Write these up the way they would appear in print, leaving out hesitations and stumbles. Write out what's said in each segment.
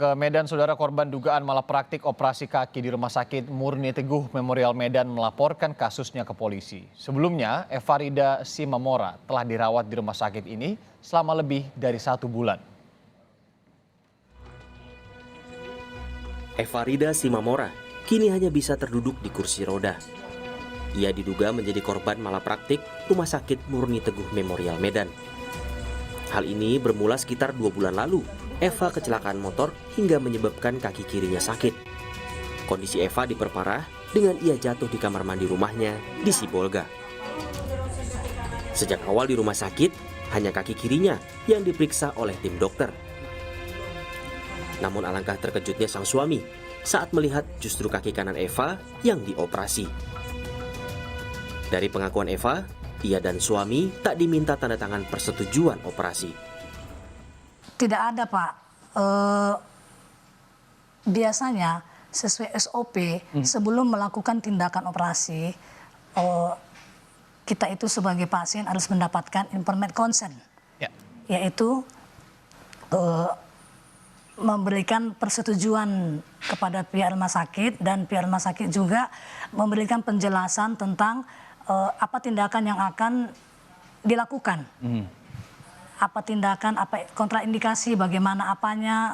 Ke Medan, saudara, korban dugaan malapraktik operasi kaki di Rumah Sakit Murni Teguh Memorial Medan melaporkan kasusnya ke polisi. Sebelumnya, Evarida Simamora telah dirawat di rumah sakit ini selama lebih dari 1 bulan. Evarida Simamora kini hanya bisa terduduk di kursi roda. Ia diduga menjadi korban malapraktik Rumah Sakit Murni Teguh Memorial Medan. Hal ini bermula sekitar 2 bulan lalu. Eva kecelakaan motor hingga menyebabkan kaki kirinya sakit. Kondisi Eva diperparah dengan ia jatuh di kamar mandi rumahnya di Sibolga. Sejak awal di rumah sakit, hanya kaki kirinya yang diperiksa oleh tim dokter. Namun alangkah terkejutnya sang suami saat melihat justru kaki kanan Eva yang dioperasi. Dari pengakuan Eva, ia dan suami tak diminta tanda tangan persetujuan operasi. Tidak ada, Pak. Biasanya sesuai SOP sebelum melakukan tindakan operasi, kita itu sebagai pasien harus mendapatkan informed consent, yaitu memberikan persetujuan kepada pihak rumah sakit, dan pihak rumah sakit juga memberikan penjelasan tentang apa tindakan yang akan dilakukan. Apa tindakan, apa kontraindikasi, bagaimana apanya,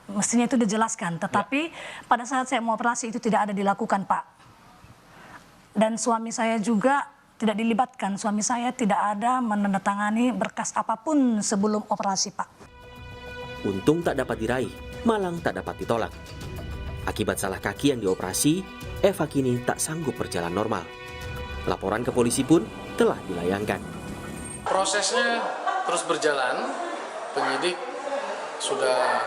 mestinya itu dijelaskan. Tetapi pada saat saya mau operasi itu tidak ada dilakukan, Pak. Dan suami saya juga tidak dilibatkan. Suami saya tidak ada menandatangani berkas apapun sebelum operasi, Pak. Untung tak dapat diraih, malang tak dapat ditolak. Akibat salah kaki yang dioperasi, Eva kini tak sanggup berjalan normal. Laporan ke polisi pun telah dilayangkan. Prosesnya terus berjalan, penyidik sudah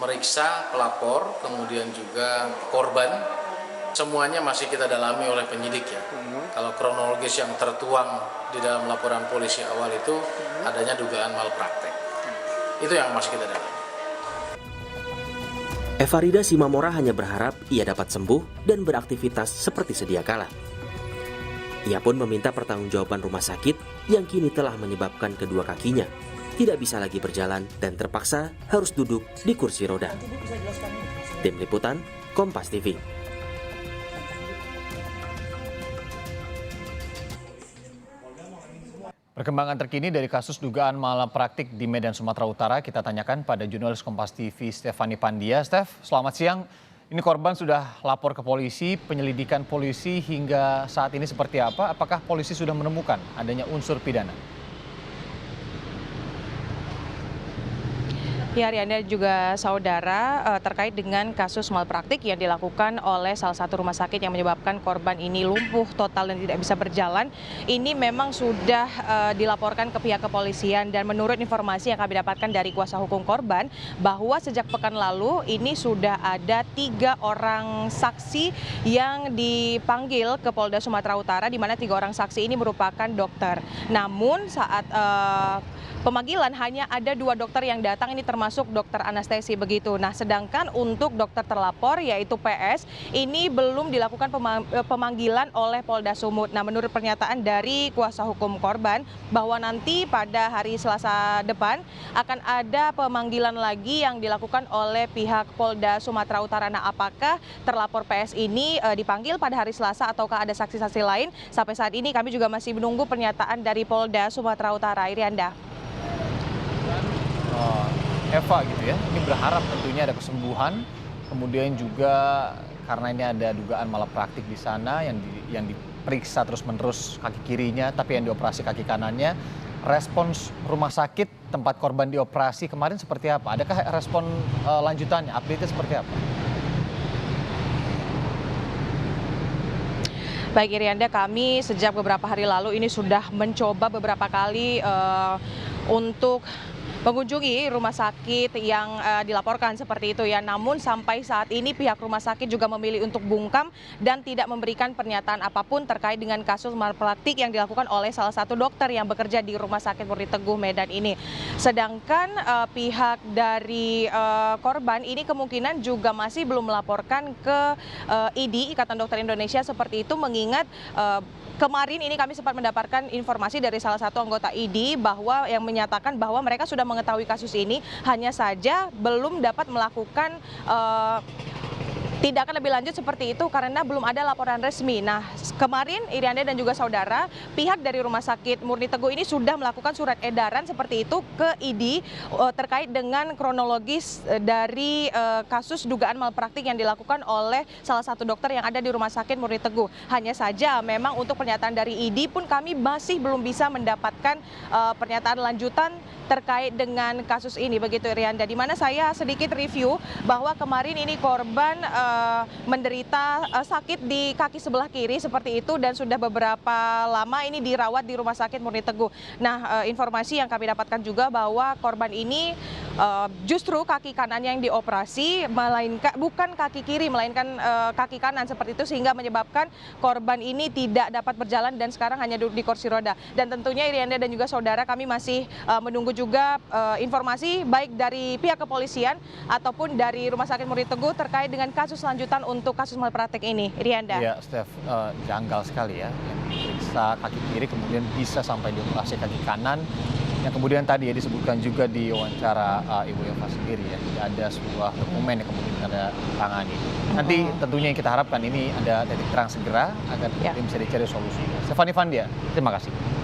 meriksa pelapor, kemudian juga korban. Semuanya masih kita dalami oleh penyidik ya. Kalau kronologis yang tertuang di dalam laporan polisi awal itu adanya dugaan malpraktek. Itu yang masih kita dalami. Evarida Simamora hanya berharap ia dapat sembuh dan beraktivitas seperti sedia kala. Ia pun meminta pertanggungjawaban rumah sakit yang kini telah menyebabkan kedua kakinya tidak bisa lagi berjalan dan terpaksa harus duduk di kursi roda. Tim Liputan, Kompas TV. Perkembangan terkini dari kasus dugaan malapraktik di Medan, Sumatera Utara kita tanyakan pada jurnalis Kompas TV Stefani Pandia. Stef, selamat siang. Ini korban sudah lapor ke polisi, penyelidikan polisi hingga saat ini seperti apa? Apakah polisi sudah menemukan adanya unsur pidana? Ya, Rianda juga saudara, terkait dengan kasus malpraktik yang dilakukan oleh salah satu rumah sakit yang menyebabkan korban ini lumpuh total dan tidak bisa berjalan, ini memang sudah dilaporkan ke pihak kepolisian. Dan menurut informasi yang kami dapatkan dari kuasa hukum korban, bahwa sejak pekan lalu ini sudah ada 3 orang saksi yang dipanggil ke Polda Sumatera Utara, di mana 3 orang saksi ini merupakan dokter. Namun saat pemanggilan hanya ada 2 dokter yang datang, ini termasuk dokter anestesi begitu. Nah, sedangkan untuk dokter terlapor yaitu PS ini belum dilakukan pemanggilan oleh Polda Sumut. Nah, menurut pernyataan dari kuasa hukum korban bahwa nanti pada hari Selasa depan akan ada pemanggilan lagi yang dilakukan oleh pihak Polda Sumatera Utara. Nah, apakah terlapor PS ini dipanggil pada hari Selasa ataukah ada saksi-saksi lain? Sampai saat ini kami juga masih menunggu pernyataan dari Polda Sumatera Utara. Irianda. Eva gitu ya, ini berharap tentunya ada kesembuhan, kemudian juga karena ini ada dugaan malapraktik di sana yang diperiksa terus-menerus kaki kirinya, tapi yang dioperasi kaki kanannya. Respons rumah sakit tempat korban dioperasi kemarin seperti apa? Adakah respon lanjutannya? Update-nya seperti apa? Baik, Irianda, kami sejak beberapa hari lalu ini sudah mencoba beberapa kali untuk mengunjungi rumah sakit yang dilaporkan seperti itu ya. Namun sampai saat ini pihak rumah sakit juga memilih untuk bungkam dan tidak memberikan pernyataan apapun terkait dengan kasus malpraktik yang dilakukan oleh salah satu dokter yang bekerja di Rumah Sakit Murni Teguh Medan ini. Sedangkan pihak dari korban ini kemungkinan juga masih belum melaporkan ke IDI, Ikatan Dokter Indonesia, seperti itu, mengingat kemarin ini kami sempat mendapatkan informasi dari salah satu anggota IDI bahwa yang menyatakan bahwa mereka sudah mengetahui kasus ini, hanya saja belum dapat melakukan tindakan lebih lanjut seperti itu karena belum ada laporan resmi. Nah, kemarin Irianda dan juga saudara, pihak dari Rumah Sakit Murni Teguh ini sudah melakukan surat edaran seperti itu ke ID terkait dengan kronologis dari kasus dugaan malpraktik yang dilakukan oleh salah satu dokter yang ada di Rumah Sakit Murni Teguh. Hanya saja memang untuk pernyataan dari ID pun kami masih belum bisa mendapatkan pernyataan lanjutan terkait dengan kasus ini, begitu Irianda. Di mana saya sedikit review bahwa kemarin ini korban menderita sakit di kaki sebelah kiri seperti itu dan sudah beberapa lama ini dirawat di Rumah Sakit Murni Teguh. Nah, informasi yang kami dapatkan juga bahwa korban ini justru kaki kanannya yang dioperasi, bukan kaki kiri melainkan kaki kanan seperti itu, sehingga menyebabkan korban ini tidak dapat berjalan dan sekarang hanya duduk di kursi roda. Dan tentunya Irianda dan juga saudara, kami masih menunggu juga informasi baik dari pihak kepolisian ataupun dari Rumah Sakit Murni Teguh terkait dengan kasus lanjutan untuk kasus malpraktik ini. Irianda. Iya, Steph, janggal sekali ya. Yang diperiksa kaki kiri kemudian bisa sampai dioperasi kaki kanan. Yang kemudian tadi ya disebutkan juga di wawancara Ibu Eva sendiri ya, tidak ada sebuah dokumen yang kemudian ada tangani. Nanti tentunya yang kita harapkan ini ada titik terang segera agar kemudian bisa dicari solusinya. Stephanie Vandia, terima kasih.